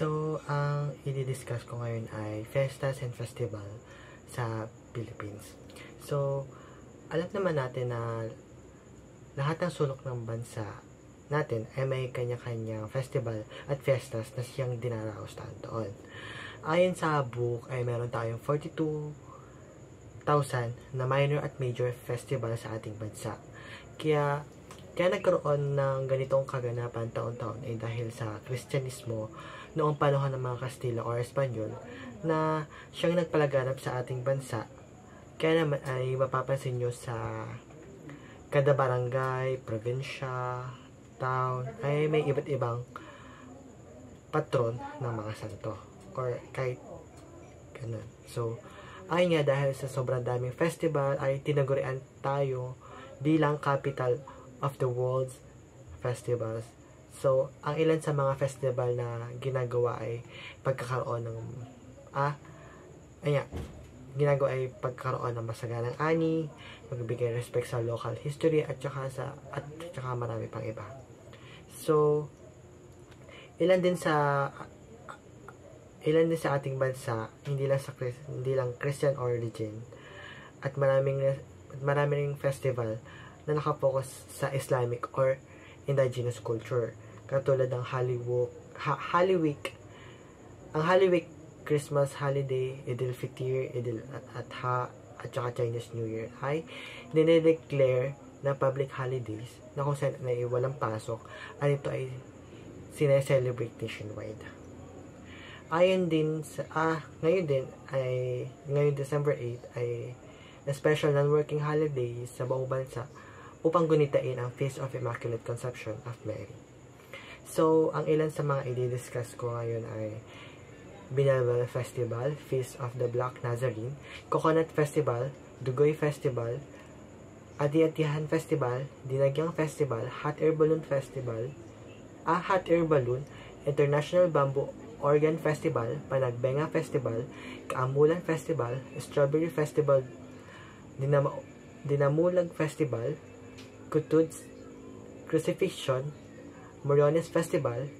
So, ang i-discuss ko ngayon ay Festas and Festival sa Philippines. So, alam naman natin na lahat ng sulok ng bansa natin ay may kanya-kanyang festival at festas na siyang dinaraos taon. Ayon sa book ay meron tayong 42,000 na minor at major festival sa ating bansa. Kaya nagkaroon ng ganitong kaganapan taon-taon ay dahil sa Kristyanismo noong panahon ng mga Kastila o Espanyol na siyang nagpalaganap sa ating bansa. Kaya naman ay mapapansin nyo sa kada barangay, probinsya, town, ay may iba't ibang patron ng mga santo or kahit ganun. So, ay nga dahil sa sobrang daming festival ay tinagurian tayo bilang capital of the world's festivals. So, ang ilan sa mga festival na ginagawa ay pagkakaroon ng pagkakaroon ng masaganang ani, magbigay respect sa local history at saka marami pang iba. So, ilan din sa ating bansa, hindi lang Christian origin at maraming festival na nakapokus sa Islamic or indigenous culture, katulad ng Holy Week. Ang Holy Week, Christmas holiday, Eid al-Fitr, Eid al-Adha, at saka Chinese New Year ay dinedeclare na public holidays na kung saan ay walang pasok at ito ay sineselebrate nationwide. Ngayon December 8 ay a special non-working holiday sa buong bansa upang gunitain ang Feast of Immaculate Conception of Mary. So, ang ilan sa mga i-discuss ko ngayon ay Binalbal Festival, Feast of the Black Nazarene, Coconut Festival, Dugoy Festival, Ati-Atihan Festival, Dinagyang Festival, Hot Air Balloon Festival, Hot Air Balloon, International Bamboo Organ Festival, Panagbenga Festival, Kaamulan Festival, Strawberry Festival, Dinamulag Festival, Kutuds Crucifixion, Moriones Festival,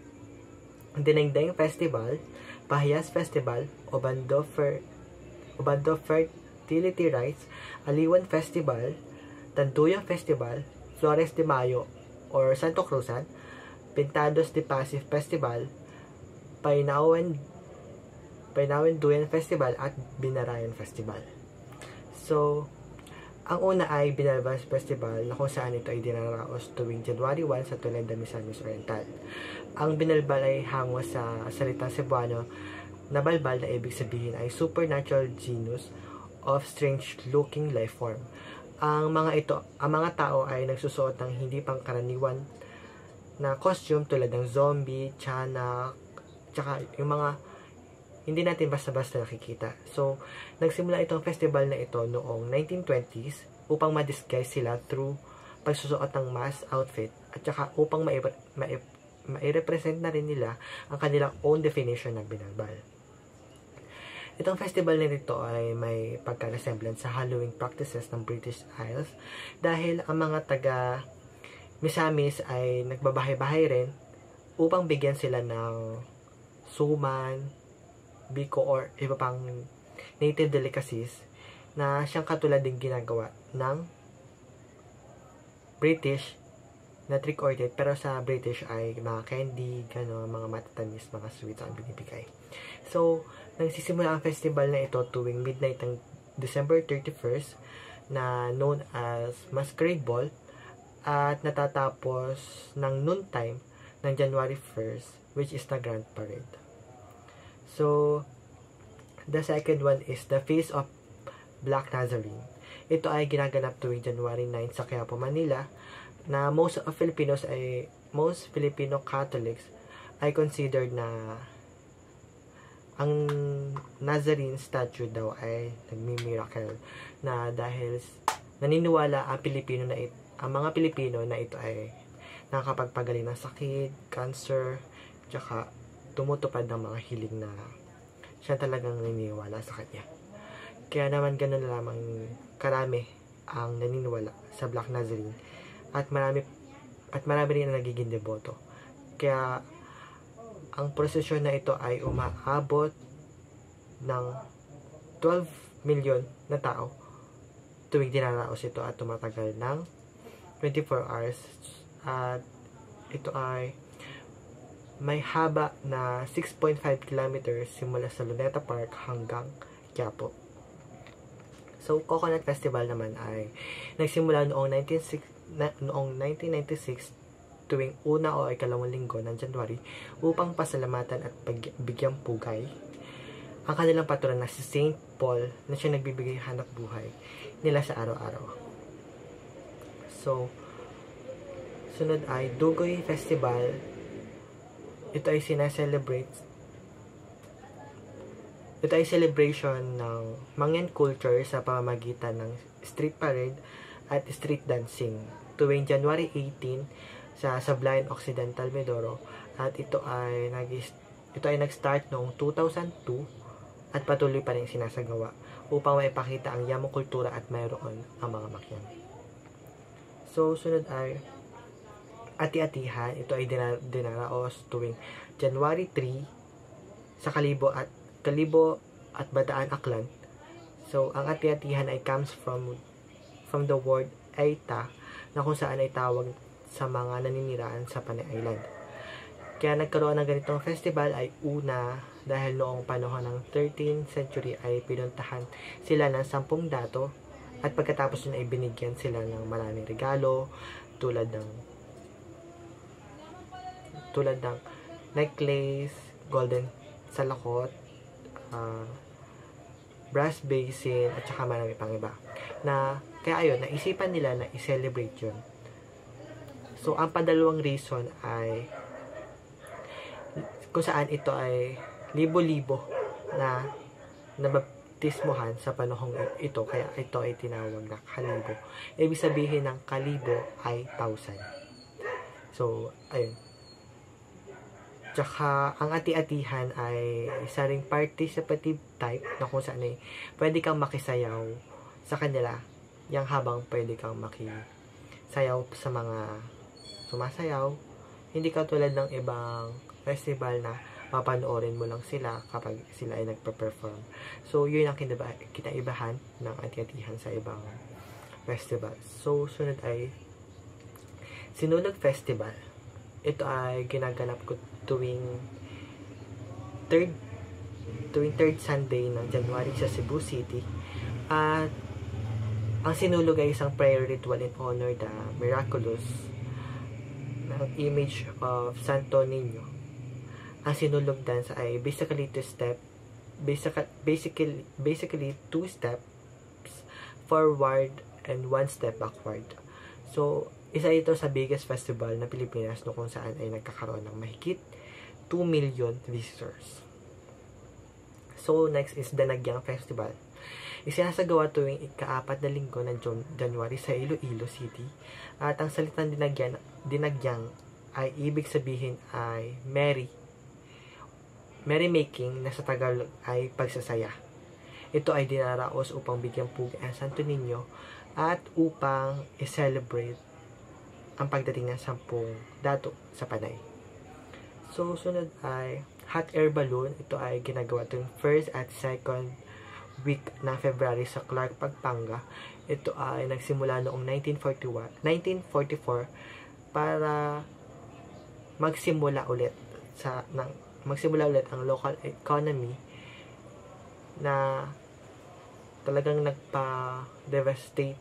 Dinengdeng Festival, Pahiyas Festival, Obando Fertility Rites, Aliwan Festival, Tantuyang Festival, Flores de Mayo or Santo Cruzan, Pintados de Pasig Festival, Painawan Duyan Festival at Binarayan Festival. So, ang una ay Binalbal Festival na kung saan ito ay dinaraos tuwing January 1 sa Tolenda, Misamis Oriental. Ang Binalbal ay hango sa salitang Cebuano na balbal na ibig sabihin ay supernatural genus of strange-looking life form. Ang mga tao ay nagsusuot ng hindi pangkaraniwan na costume tulad ng zombie, tiyanak, tsaka yung mga hindi natin basta-basta nakikita. So, nagsimula itong festival na ito noong 1920s upang ma-disguise sila through pagsusuot ng mass outfit at saka upang ma-represent na rin nila ang kanilang own definition ng Binalbal. Itong festival na nito ay may pagka-resemblance sa Halloween practices ng British Isles dahil ang mga taga Misamis ay nagbabahay-bahay rin upang bigyan sila ng suman, biko or iba pang native delicacies na siyang katulad din ginagawa ng British na trick or treat, pero sa British ay mga candy, mga matatamis, mga sweets ang binibigay. So, nagsisimula ang festival na ito tuwing midnight ng December 31st na known as Masquerade Ball at natatapos ng noontime ng January 1st which is the Grand Parade. So, the second one is the Feast of Black Nazarene. Ito ay ginaganap tuwing January 9 sa Quiapo, Manila, na most Filipino Catholics ay considered na ang Nazarene statue daw ay nagmi-miracle na dahil naniniwala ang mga Pilipino na ito ay nakakapagpagaling ng sakit, cancer, tsaka tumutupad ng mga hiling na siya talagang naniniwala sa kanya. Kaya naman ganun lamang karami ang naniniwala sa Black Nazarene at marami rin ang nagiging deboto. Kaya Ang prosesyon na ito ay umaabot ng 12 milyon na tao tuwing dinaraos ito at tumatagal ng 24 hours. At ito ay may haba na 6.5 kilometers simula sa Luneta Park hanggang Quiapo. So, Coconut Festival naman ay nagsimula noong 1996 tuwing una o ikalawang linggo ng January upang pasalamatan at bigyang pugay ang kanilang patron na si Saint Paul na siya nagbibigay hanap buhay nila sa araw-araw. So, sunod ay Dugoy Festival. Ito ay celebration ng Mangyan culture sa pamamagitan ng street parade at street dancing tuwing January 18 sa Sablayan Occidental, Mindoro, at ito ay nag-start noong 2002 at patuloy pa rin sinasagawa upang maipakita ang yamong kultura at mayroon ang mga Makyan. So, sunod ay Ati-Atihan. Ito ay dinaraos tuwing January 3 sa Kalibo at Bataan, Aklan. So, ang Ati-Atihan ay comes from the word Aita na kung saan ay tawag sa mga naniniraan sa Panay Island. Kaya nagkaroon ng ganitong festival ay una dahil noong panahon ng 13th century ay pinuntahan sila ng 10 dato at pagkatapos nun ay binigyan sila ng maraming regalo tulad ng necklace, golden salakot, brass basin, at saka marami pang iba. Kaya ayun, naisipan nila na i-celebrate yun. So, ang padalawang reason ay kung saan ito ay libo-libo na nabaptismohan sa panahong ito, kaya ito ay tinawag na kalibo. Ibig sabihin ng kalibo ay 1,000. So, ayun. Tsaka, ang Ati-Atihan ay isa ring participative type na kung saan ay pwede kang makisayaw sa kanila yang habang pwede kang makisayaw sa mga sumasayaw. Hindi katulad ng ibang festival na papanoorin mo lang sila kapag sila ay nagpa-perform. So, yun ang kinaibahan ng Ati-Atihan sa ibang festival. So, sunod ay Sinulog Festival. Ito ay ginaganap ko tuwing third Sunday ng January sa Cebu City. At ang sinulog ay isang prayer ritual in honor the miraculous ng image of Santo Niño. Ang sinulog dance ay basically 2 steps forward and 1 step backward. So, isa ito sa biggest festival na Pilipinas no kung saan ay nagkakaroon ng mahigit 2 million visitors. So, next is Danagyang Festival. Isinasagawa tuwing ika-4 na linggo ng January sa Iloilo City. At ang salitang dinagyang ay ibig sabihin ay merrymaking na sa Tagalog ay pagsasaya. Ito ay dinaraos upang bigyang pugay ang Santo Niño at upang i-celebrate ang pagdating ng 10 dato sa Panay. So, sunod ay Hot Air Balloon. Ito ay ginagawa tuwing 1st at 2nd week ng February sa Clark, Pampanga. Ito ay nagsimula noong 1944 para magsimula ulit ang local economy na talagang nagpa-devastate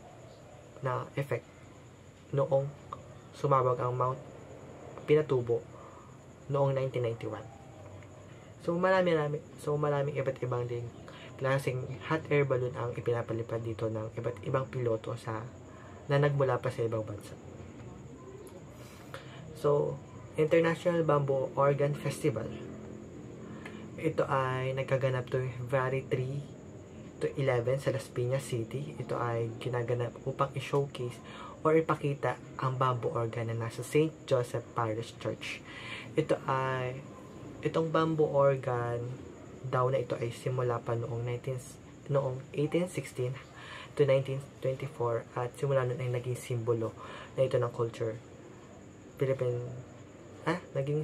na effect noong sumabog ang Mount Pinatubo noong 1991. So maraming iba't ibang din klaseng hot air balloon ang ipinapalipad dito ng iba't ibang piloto na nagmula pa sa ibang bansa. So, International Bamboo Organ Festival. Ito ay nagkaganap tuwing February 3 to 11 sa Las Piñas City. Ito ay ginaganap upang i-showcase or ipakita ang bamboo organ na nasa St. Joseph Parish Church. Itong bamboo organ daw na ito ay simula pa noong 1816 to 1924 at simula nun ay naging simbolo na ito ng culture, Philippine naging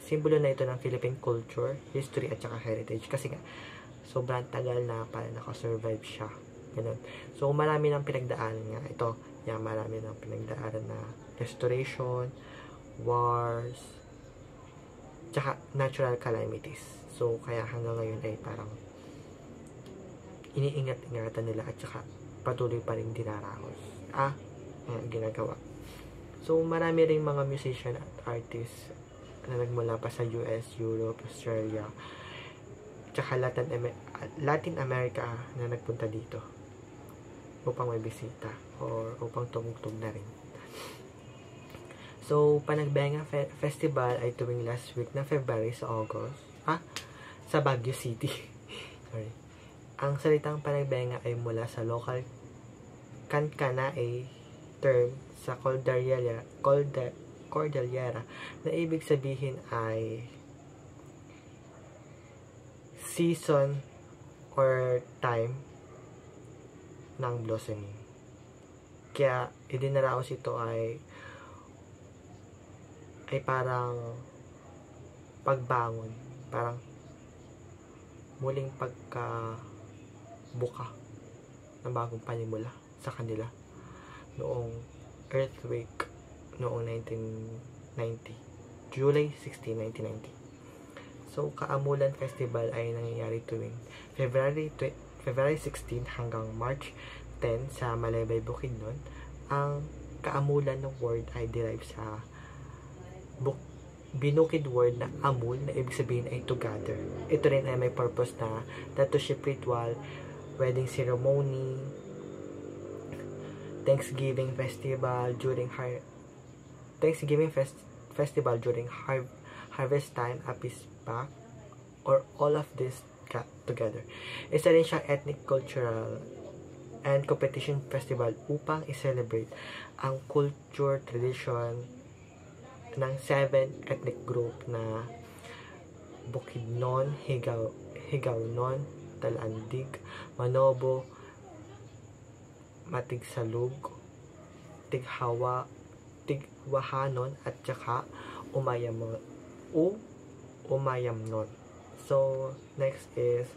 simbolo na ito ng Philippine culture, history, at saka heritage. Kasi nga, sobrang tagal na para nakasurvive siya. Ganun. So, marami ng pinagdaanan nga. Ito, marami ng pinagdaanan na restoration, wars, tsaka natural calamities. So, kaya hanggang ngayon ay parang iniingat-ingatan nila at saka patuloy pa rin dinaraos. Ginagawa. So, marami ring mga musician at artists na nagmula pa sa US, Europe, Australia, tsaka Latin America na nagpunta dito upang may bisita or upang tumugtog na rin. So, Panagbenga Festival ay tuwing last week ng February sa August. Sa Baguio City. Sorry. Ang salitang Panagbenga ay mula sa local Kankanaey term sa Cordillera na ibig sabihin ay season or time ng blossoming. Kaya idinaraos ito ay parang pagbangon, parang muling pagkabuka ng bagong panimula sa kanila noong earthquake noong 1990, July 16, 1990. So, Kaamulan Festival ay nangyayari tuwing February 16 hanggang March 10 sa Malaybay, Bukidnon. Ang Kaamulan ng word ay derived sa binukid word na amul na ibig sabihin ay together. Ito rin ay may purpose na tattooship ritual, wedding ceremony, Thanksgiving festival during harvest time, apispak, or all of this together. Isa rin siyang ethnic, cultural, and competition festival upang i-celebrate ang culture, tradition ng 7 ethnic group na Bukidnon, Higaonon, Talandig, Manobo, Matigsalug, Tigwahanon, at saka Umayamnon. So, next is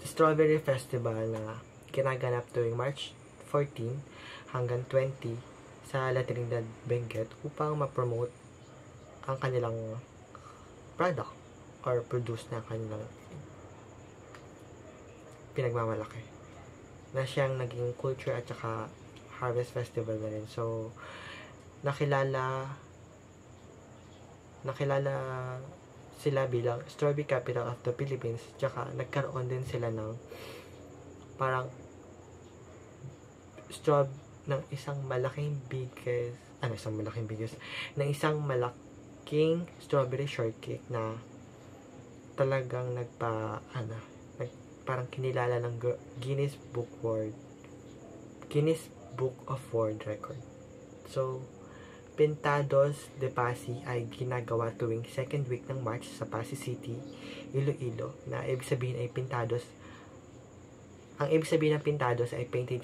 Strawberry Festival na kinaganap tuwing March 14 hanggang 20 sa La Trinidad, Benguet upang ma-promote ang kanilang product or produce na kanilang pinagmamalaki na siyang naging culture at saka harvest festival na rin. So, nakilala sila bilang Strawberry Capital of the Philippines, tsaka nagkaroon din sila ng parang ng isang malaking strawberry shortcake na talagang parang kinilala ng Guinness Book of World Record. So, Pintados de Pasig ay ginagawa tuwing second week ng March sa Pasig City, Iloilo, na ibig sabihin ay Pintados. Ang ibig sabihin ng Pintados ay painted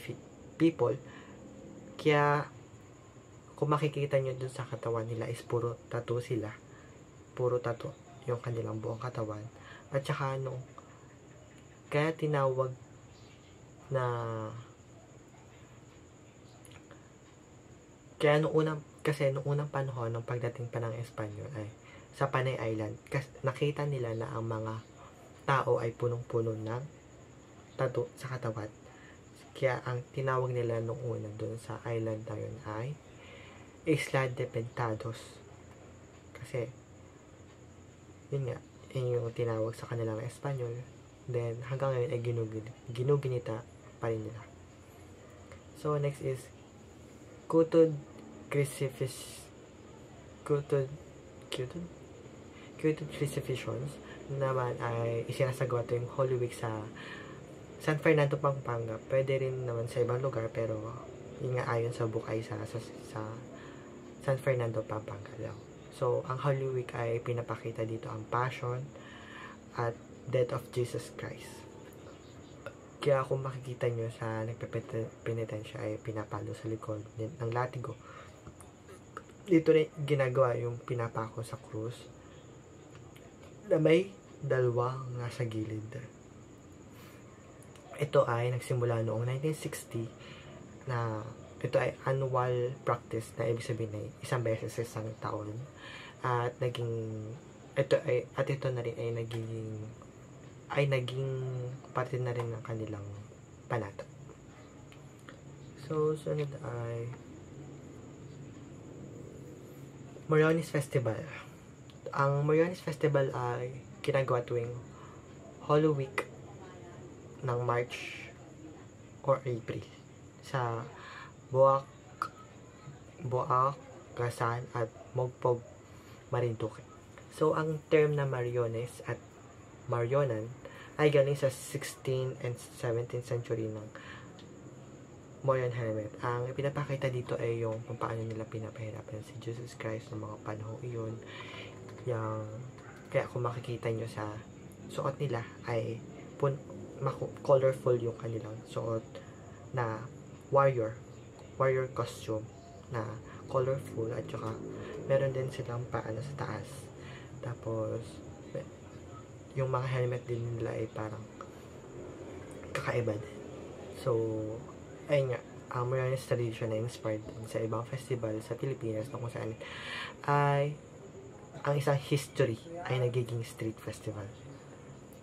people. Kaya, kung makikita nyo dun sa katawan nila is puro tattoo sila. Puro tattoo yung kanilang buong katawan. At saka kaya tinawag na kasi noong unang panahon ng pagdating pa ng Espanyol ay sa Panay Island, nakita nila na ang mga tao ay punong-puno ng tattoo sa katawan. Kaya ang tinawag nila noong una doon sa island na yun ay Isla de Pintados. Kasi yun nga, yun yung tinawag sa kanilang Espanyol. Then hanggang ngayon ay ginuginita pa rin nila. So next is Cutod Crucifixions naman ay isinasagawa tuwing Holy Week sa San Fernando, Pampanga. Pwede rin naman sa ibang lugar, pero yun nga ayon sa book ay sa San Fernando, Pampanga daw. So, ang Holy Week ay pinapakita dito ang Passion at Death of Jesus Christ. Kaya kung makikita nyo sa nagpe-penitensya ay pinapalo sa likod ng latigo dito rin ginagawa yung pinapako sa krus na may dalawang nasa gilid. Ito ay nagsimula noong 1960 na ito ay annual practice na ibig sabihin ay isang beses sa isang taon. At ito na rin ay naging parte na rin ng kanilang panata. So, sunod ay Moriones Festival. Ang Moriones Festival ay ginagawa tuwing Holy Week ng March or April sa Boacasan at Mogpog, Marinduque. So, ang term na Mariones at Marionan ay galing sa 16th and 17th century ng Moorian helmet. Ang pinapakita dito ay yung kung paano nila pinapahirapan si Jesus Christ ng mga panahon iyon. Kaya kung makikita nyo sa suot nila ay colorful yung kanilang suot na warrior costume na colorful, at saka meron din silang paano sa taas. Tapos yung mga helmet din nila ay parang kakaiba din. So ayun nga, ang Moriones tradition ay inspired sa ibang festival sa Pilipinas na kung saan ay ang isang history ay nagiging street festival.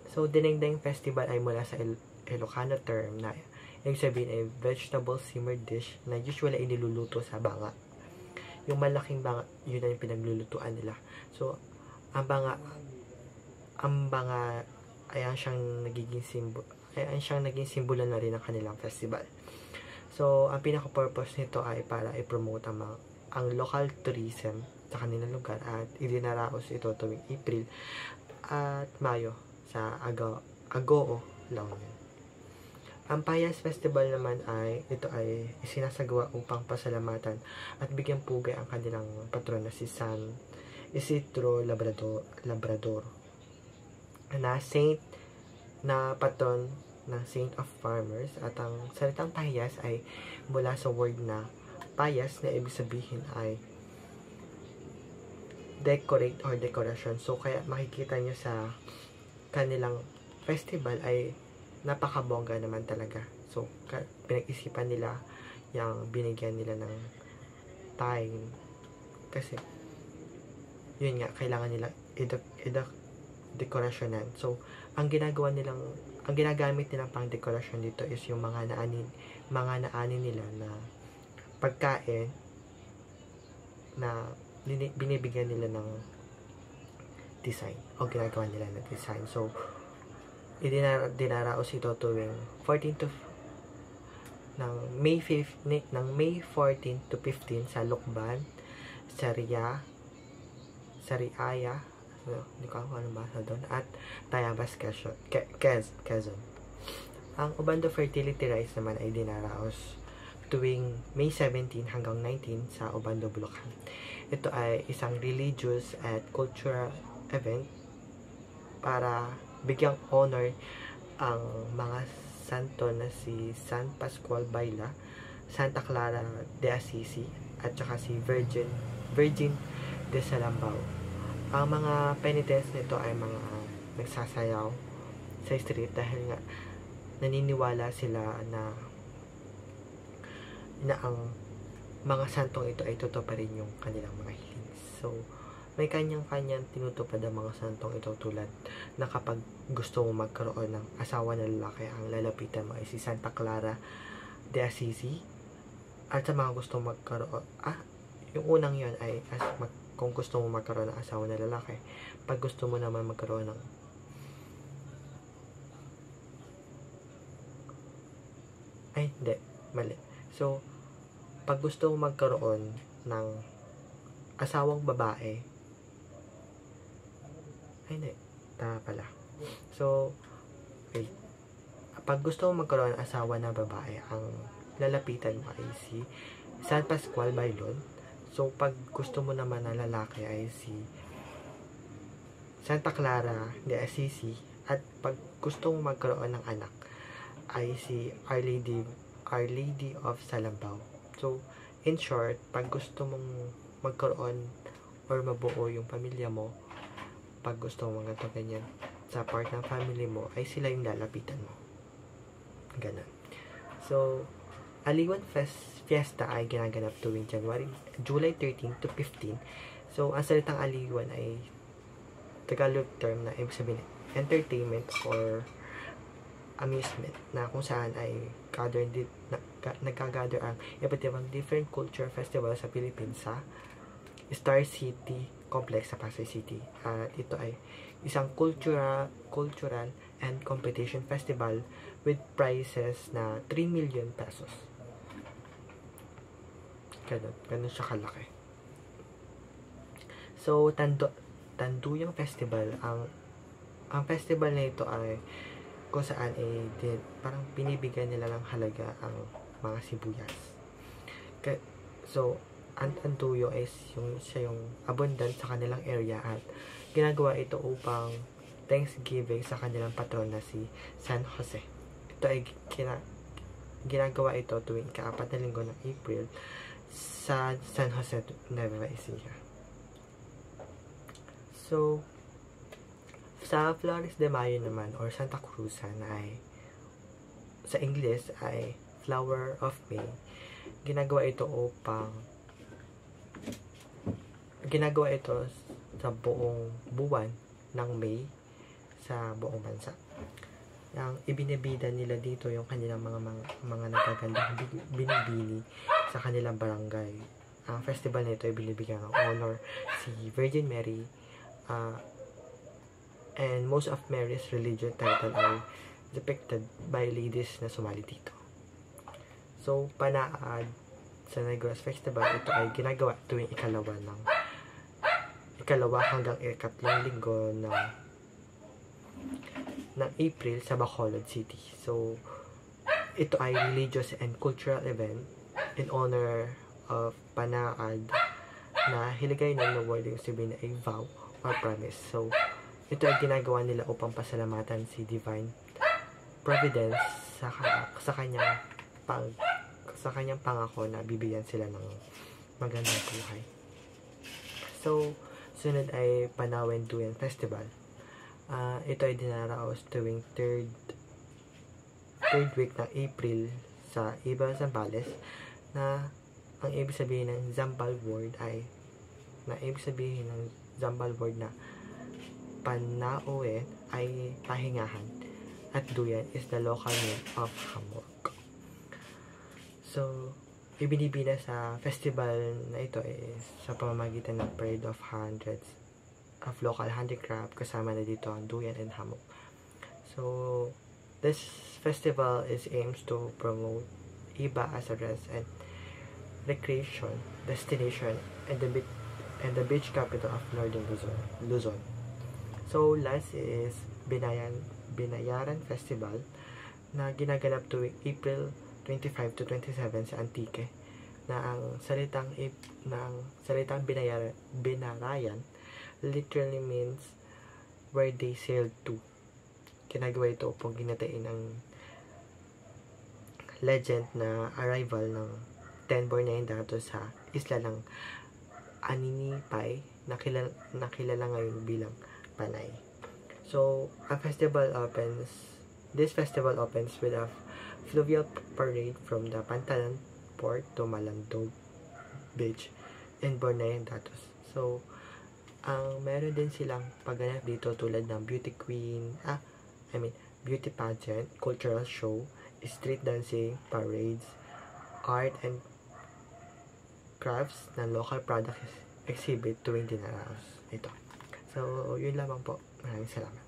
So, Dinengdeng Festival ay mula sa Ilocano term na ibig sabihin ay vegetable simmered dish na usually ay niluluto sa banga. Yung malaking banga, yun na yung pinaglulutuan nila. So, ang banga ay ang siyang naging simbolo na rin ng kanilang festival. So, ang pinaka-purpose nito ay para i-promote ang local tourism sa kanilang lugar at idinaraos ito tuwing April at Mayo sa Agoo, La Union. Ang Payas Festival naman ito ay isinasagawa upang pasalamatan at bigyan pugay ang kanilang patron na si San Isidro Labrador na saint na patron ng Saint of Farmers, at ang salitang payas ay mula sa word na payas na ibig sabihin ay decorate or decoration. So, kaya makikita nyo sa kanilang festival ay napakabongga naman talaga. So, pinag-isipan nila yung binigyan nila ng time kasi yun nga, kailangan nila dekorasyonan. So, ang ginagamit nilang pang dekorasyon dito is yung mga naanin nila na pagkain na binibigyan nila ng design o ginagawa nila ng design. So, dinaraos ito tuwing May 14 to 15 sa Lukban, Sariaya, hindi ko ano basa doon, at Tayabas, Quezon. Ang Obando Fertility Rice naman ay dinaraos tuwing May 17 hanggang 19 sa Obando, Bulacan. Ito ay isang religious at cultural event para bigyang honor ang mga santo na si San Pascual Baila, Santa Clara de Assisi, at saka si Virgin de Salambao. Ang mga penitents nito ay mga nagsasayaw sa street dahil nga naniniwala sila na ang mga santong ito ay totoo pa rin yung kanilang mga hiling. So, may kanyang-kanyang tinutupad ang mga santong ito, tulad na kapag gusto mo magkaroon ng asawa na lalaki, ang lalapitan mo ay si Santa Clara de Assisi. At sa mga gusto magkaroon, yung unang yon ay kung gusto mo magkaroon ng asawa na lalaki. Pag gusto mo naman magkaroon ng hindi, mali. So, pag gusto mo magkaroon ng asawang babae, hindi, tama pala. So, wait. Pag gusto mo magkaroon ng asawa na babae, ang lalapitan mo ay si San Pascual Bailon. So, pag gusto mo naman na lalaki ay si Santa Clara de Assisi. At pag gusto mo magkaroon ng anak ay si Our Lady of Salambao. So, in short, pag gusto mong magkaroon or mabuo yung pamilya mo, pag gusto mo mga to ganyan sa part ng family mo, ay sila yung lalapitan mo. Ganun. So, Aliwan Fiesta ay ginaganap tuwing July 13 to 15. So, ang salitang Aliwan ay Tagalog term na ibig sabihin entertainment or amusement, na kung saan ay nagkagather ang iba't ibang different culture festival sa Philippines sa Star City Complex sa Pasay City. At ito ay isang cultural and competition festival with prizes na 3 million pesos. Ganun siya kalaki. So, Tanduyang Festival, ang festival na ito ay kung saan ay parang binibigyan nila ng halaga ang mga sibuyas. So, ang Tanduyo is siya yung abundant sa kanilang area at ginagawa ito upang Thanksgiving sa kanilang patron na si San Jose. Ito ay ginagawa ito tuwing ika-4 na linggo ng April sa San Jose, Nueva Ecija. So, sa Flores de Mayo naman or Santa Cruzan ay sa English ay Flower of May. Ginagawa ito sa buong buwan ng May sa buong bansa. Ang ibinibida nila dito yung kanilang mga nagagandang binibini sa kanilang barangay. Ang festival nito ay binibigyan ng honor si Virgin Mary, and most of Mary's religious title are depicted by ladies na sumali dito. So, Panaad sa Negros Festival, ito ay ginagawa tuwing ikalawa hanggang ikatlong linggo ng April sa Bacolod City. So, ito ay religious and cultural event in honor of Panaad na hiligay ng Lord yung sabihin na a vow or promise. So, ito ay ginagawa nila upang pasalamatan si Divine Providence sa kanyang pangako na bibigyan sila ng magandang buhay. So, sunod ay Panawen Duyan Festival. Ito ay dinaraos tuwing third week ng April sa Iba Zambales, na ang ibig sabihin ng Zambal word na Panaoe ay pahingahan, at Duyan is the local name of Hamog. So, ibinibida sa festival na ito is sa pamamagitan ng parade of hundreds of local handicraft, kasama na dito ang Duyan and Hamog. So, this festival aims to promote Iba as a rest and recreation destination and the beach capital of Northern Luzon. So, last is Binayaran Festival na ginaganap tuwing April 25 to 27 sa Antique, na ang salitang Binarayan literally means where they sailed to. Ginagawa ito upang ginatain ang legend na arrival ng 10 Bornean dato sa isla ng Aninipay na kilala ngayon bilang Panay. So, this festival opens with a fluvial parade from the Pantalan Port to Malandog Beach in Bornean Datos. So, meron din silang pagganap dito tulad ng beauty pageant, cultural show, street dancing, parades, art and crafts na local products exhibit tuwing dinaraos ito. So, yun lamang po. Maraming salamat.